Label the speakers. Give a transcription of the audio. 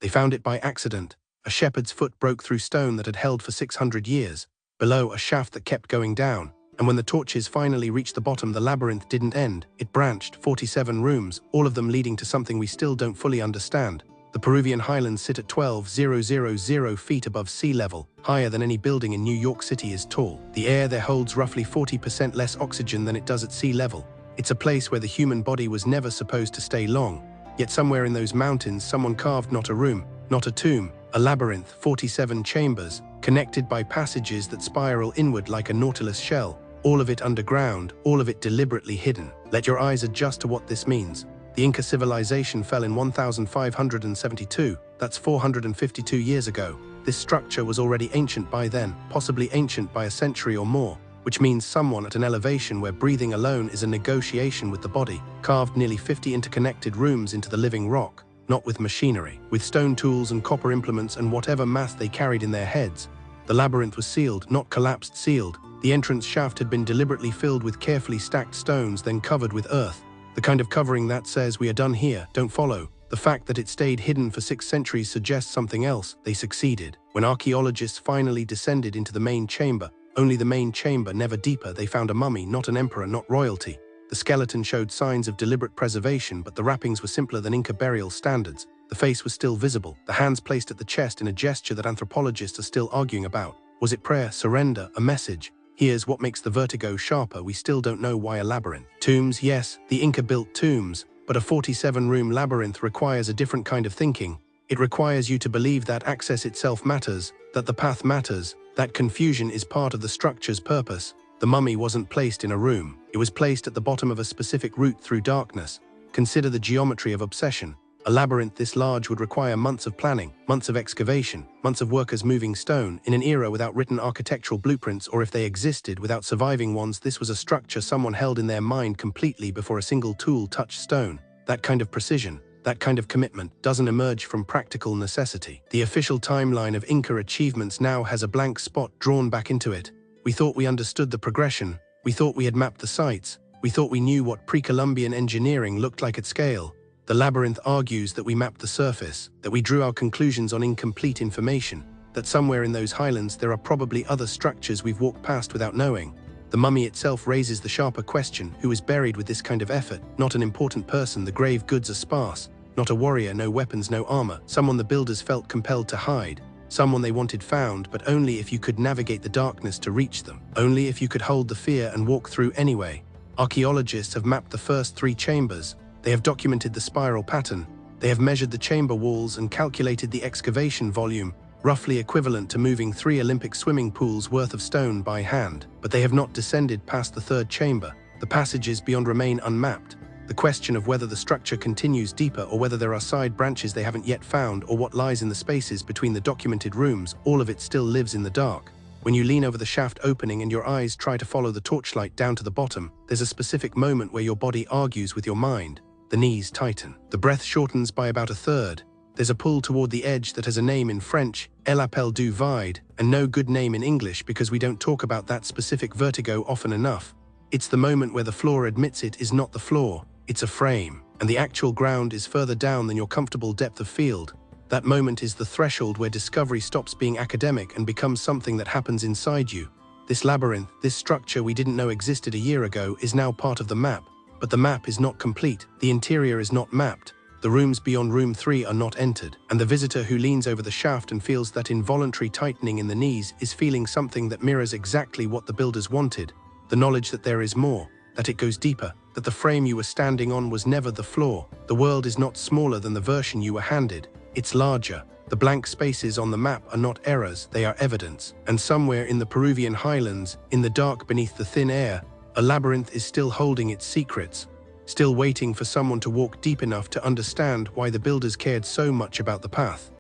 Speaker 1: They found it by accident. A shepherd's foot broke through stone that had held for 600 years. Below, a shaft that kept going down. And when the torches finally reached the bottom, the labyrinth didn't end. It branched, 47 rooms, all of them leading to something we still don't fully understand. The Peruvian highlands sit at 12,000 feet above sea level, higher than any building in New York City is tall. The air there holds roughly 40% less oxygen than it does at sea level. It's a place where the human body was never supposed to stay long. Yet somewhere in those mountains, someone carved not a room, not a tomb, a labyrinth, 47 chambers, connected by passages that spiral inward like a nautilus shell. All of it underground, all of it deliberately hidden. Let your eyes adjust to what this means. The Inca civilization fell in 1572, that's 452 years ago. This structure was already ancient by then, possibly ancient by a century or more, which means someone at an elevation where breathing alone is a negotiation with the body, carved nearly 50 interconnected rooms into the living rock, not with machinery, with stone tools and copper implements and whatever math they carried in their heads. The labyrinth was sealed, not collapsed, sealed. The entrance shaft had been deliberately filled with carefully stacked stones, then covered with earth. The kind of covering that says we are done here, don't follow. The fact that it stayed hidden for 6 centuries suggests something else. They succeeded. When archaeologists finally descended into the main chamber, only the main chamber, never deeper, they found a mummy, not an emperor, not royalty. The skeleton showed signs of deliberate preservation, but the wrappings were simpler than Inca burial standards. The face was still visible, the hands placed at the chest in a gesture that anthropologists are still arguing about. Was it prayer, surrender, a message? Here's what makes the vertigo sharper: we still don't know why a labyrinth. Tombs, yes, the Inca built tombs, but a 47-room labyrinth requires a different kind of thinking. It requires you to believe that access itself matters, that the path matters, that confusion is part of the structure's purpose. The mummy wasn't placed in a room. It was placed at the bottom of a specific route through darkness. Consider the geometry of obsession. A labyrinth this large would require months of planning, months of excavation, months of workers moving stone. In an era without written architectural blueprints, or if they existed, without surviving ones, this was a structure someone held in their mind completely before a single tool touched stone. That kind of precision, that kind of commitment, doesn't emerge from practical necessity. The official timeline of Inca achievements now has a blank spot drawn back into it. We thought we understood the progression. We thought we had mapped the sites. We thought we knew what pre-Columbian engineering looked like at scale. The labyrinth argues that we mapped the surface, that we drew our conclusions on incomplete information, that somewhere in those highlands there are probably other structures we've walked past without knowing. The mummy itself raises the sharper question: who is buried with this kind of effort? Not an important person, the grave goods are sparse. Not a warrior, no weapons, no armor. Someone the builders felt compelled to hide. Someone they wanted found, but only if you could navigate the darkness to reach them. Only if you could hold the fear and walk through anyway. Archaeologists have mapped the first 3 chambers. They have documented the spiral pattern. They have measured the chamber walls and calculated the excavation volume, roughly equivalent to moving 3 Olympic swimming pools worth of stone by hand. But they have not descended past the 3rd chamber. The passages beyond remain unmapped. The question of whether the structure continues deeper or whether there are side branches they haven't yet found, or what lies in the spaces between the documented rooms, all of it still lives in the dark. When you lean over the shaft opening and your eyes try to follow the torchlight down to the bottom, there's a specific moment where your body argues with your mind. The knees tighten. The breath shortens by about 1/3. There's a pull toward the edge that has a name in French, "Elle appelle du vide," and no good name in English because we don't talk about that specific vertigo often enough. It's the moment where the floor admits it is not the floor, it's a frame, and the actual ground is further down than your comfortable depth of field. That moment is the threshold where discovery stops being academic and becomes something that happens inside you. This labyrinth, this structure we didn't know existed a year ago, is now part of the map. But the map is not complete. The interior is not mapped. The rooms beyond room 3 are not entered. And the visitor who leans over the shaft and feels that involuntary tightening in the knees is feeling something that mirrors exactly what the builders wanted. The knowledge that there is more, that it goes deeper, that the frame you were standing on was never the floor. The world is not smaller than the version you were handed. It's larger. The blank spaces on the map are not errors, they are evidence. And somewhere in the Peruvian highlands, in the dark beneath the thin air, a labyrinth is still holding its secrets, still waiting for someone to walk deep enough to understand why the builders cared so much about the path.